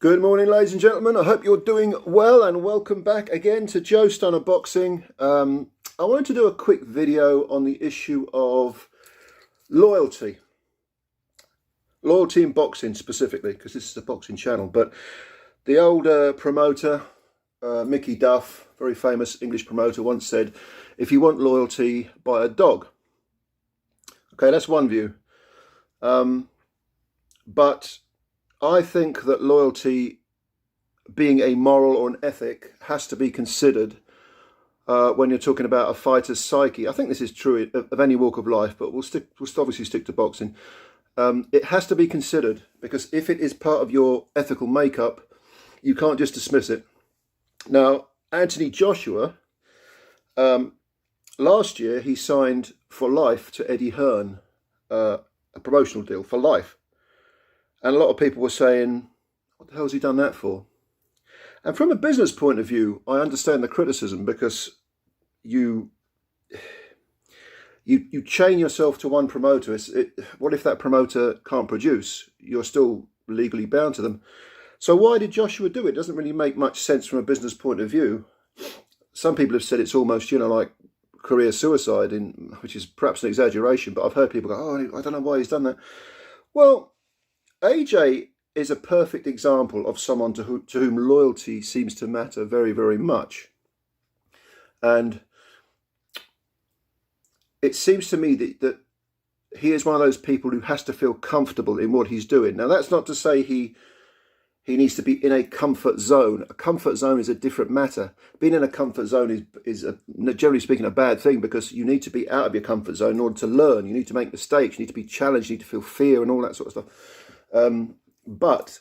Good morning, ladies and gentlemen. I hope you're doing well and welcome back again to Joe Stunner Boxing. I wanted to do a quick video on the issue of loyalty. Loyalty in boxing specifically, because this is a boxing channel. But the old promoter, Mickey Duff, very famous English promoter, once said, if you want loyalty, buy a dog. Okay, that's one view. But I think that loyalty, being a moral or an ethic, has to be considered when you're talking about a fighter's psyche. I think this is true of any walk of life, but we'll obviously stick to boxing. It has to be considered, because if it is part of your ethical makeup, you can't just dismiss it. Now, Anthony Joshua, last year he signed for life to Eddie Hearn, a promotional deal for life. And a lot of people were saying, what the hell has he done that for? And from a business point of view, I understand the criticism, because you chain yourself to one promoter. What if that promoter can't produce? You're still legally bound to them. So why did Joshua do it? It doesn't really make much sense from a business point of view. Some people have said it's almost, like career suicide, which is perhaps an exaggeration, but I've heard people go, oh, I don't know why he's done that. Well, AJ is a perfect example of someone to whom loyalty seems to matter very, very much. And it seems to me that he is one of those people who has to feel comfortable in what he's doing. Now, that's not to say he needs to be in a comfort zone. A comfort zone is a different matter. Being in a comfort zone is generally speaking, a bad thing, because you need to be out of your comfort zone in order to learn. You need to make mistakes. You need to be challenged. You need to feel fear and all that sort of stuff. But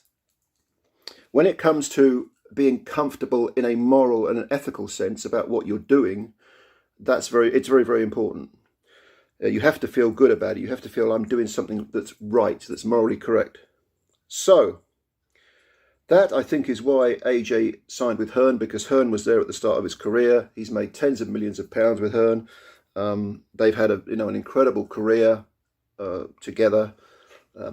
when it comes to being comfortable in a moral and an ethical sense about what you're doing, it's very, very important. You have to feel good about it. You have to feel I'm doing something that's right, that's morally correct. So that, I think, is why AJ signed with Hearn, because Hearn was there at the start of his career. He's made tens of millions of pounds with Hearn. They've had an incredible career together.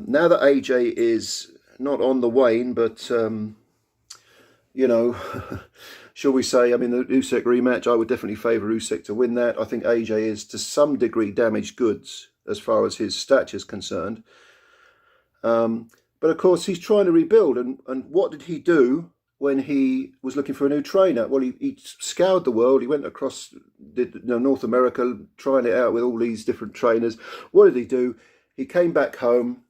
Now that AJ is not on the wane, but, shall we say, I mean, the Usyk rematch, I would definitely favour Usyk to win that. I think AJ is, to some degree, damaged goods as far as his stature is concerned. But, of course, he's trying to rebuild. And what did he do when he was looking for a new trainer? Well, he scoured the world. He went across North America, trying it out with all these different trainers. What did he do? He came back home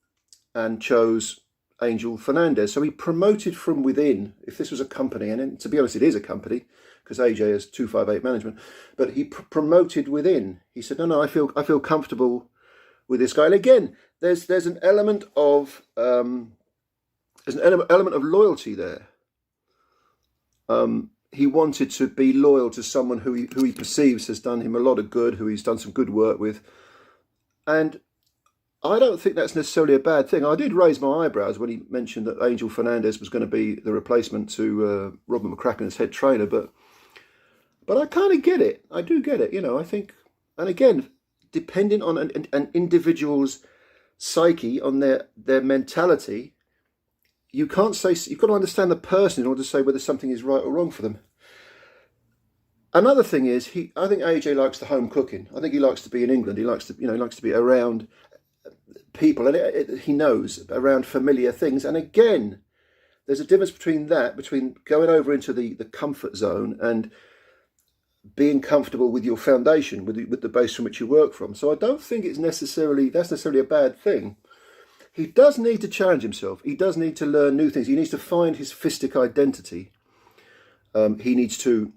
and chose Angel Fernandez. So he promoted from within. If this was a company, and to be honest, it is a company, because AJ has 258 management, but he promoted within. He said, no, I feel comfortable with this guy. And again, there's an element of element of loyalty there. He wanted to be loyal to someone who he perceives has done him a lot of good, who he's done some good work with. And I don't think that's necessarily a bad thing. I did raise my eyebrows when he mentioned that Angel Fernandez was going to be the replacement to Robert McCracken as head trainer, but I kind of get it. I do get it. I think, and again, depending on an individual's psyche, on their mentality, you can't say, you've got to understand the person in order to say whether something is right or wrong for them. Another thing is, I think AJ likes the home cooking. I think he likes to be in England. He likes to, he likes to be around people, and he knows, around familiar things. And again, there's a difference between going over into the comfort zone and being comfortable with your foundation, with the base from which you work from. So I don't think that's necessarily a bad thing. He does need to challenge himself. He does need to learn new things. He needs to find his fistic identity. He needs to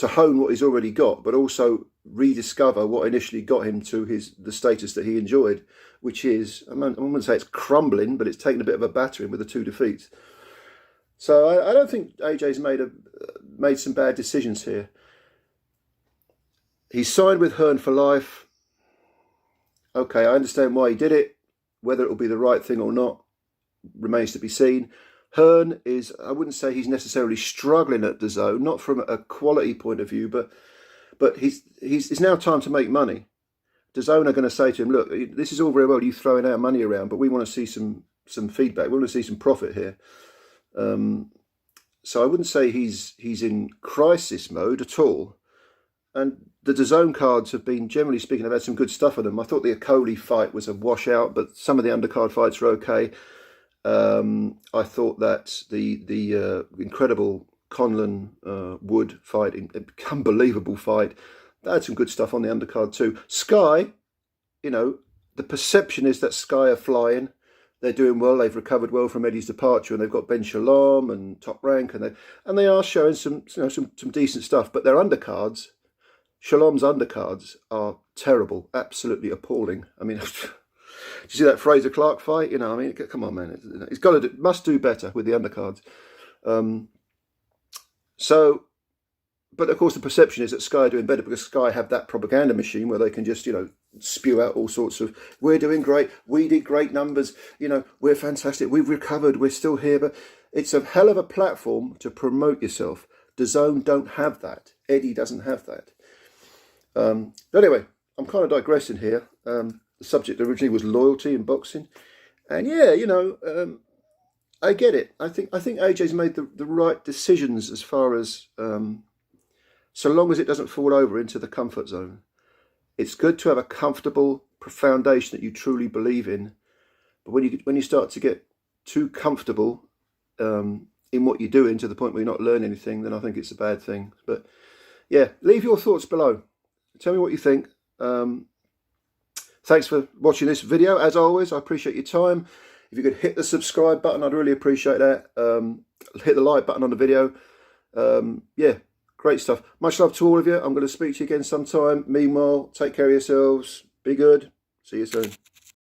hone what he's already got, but also rediscover what initially got him to the status that he enjoyed, which is, I wouldn't say it's crumbling, but it's taken a bit of a battering with the 2 defeats. So I don't think AJ's made some bad decisions here. He signed with Hearn for life. Okay, I understand why he did it. Whether it will be the right thing or not remains to be seen. Hearn is, I wouldn't say he's necessarily struggling at the zone, not from a quality point of view, but it's now time to make money. DAZN are going to say to him, look, this is all very well you throwing out money around, but we want to see some feedback. We want to see some profit here. So I wouldn't say he's in crisis mode at all. And the DAZN cards have been, generally speaking, have had some good stuff on them. I thought the Okoli fight was a washout, but some of the undercard fights are okay. I thought that the incredible Conlon Wood fight, unbelievable fight, that had some good stuff on the undercard too. Sky, you know, the perception is that Sky are flying. They're doing well. They've recovered well from Eddie's departure, and they've got Ben Shalom and Top Rank, and they are showing some decent stuff. But their undercards, Shalom's undercards, are terrible, absolutely appalling. I mean, did you see that Fraser Clark fight? You know, I mean, come on, man, he's got to must do better with the undercards. But of course, the perception is that Sky are doing better because Sky have that propaganda machine where they can just, you know, spew out all sorts of, we're doing great, we did great numbers, you know, we're fantastic, we've recovered, we're still here. But it's a hell of a platform to promote yourself. DAZN don't have that. Eddie doesn't have that. But anyway, I'm kind of digressing here. The subject originally was loyalty in boxing. And yeah, you know, I get it. I think AJ's made the right decisions as far as... so long as it doesn't fall over into the comfort zone. It's good to have a comfortable foundation that you truly believe in. But when you start to get too comfortable in what you're doing to the point where you're not learning anything, then I think it's a bad thing. But yeah, leave your thoughts below. Tell me what you think. Thanks for watching this video. As always, I appreciate your time. If you could hit the subscribe button, I'd really appreciate that. Hit the like button on the video. Yeah. Great stuff. Much love to all of you. I'm going to speak to you again sometime. Meanwhile, take care of yourselves. Be good. See you soon.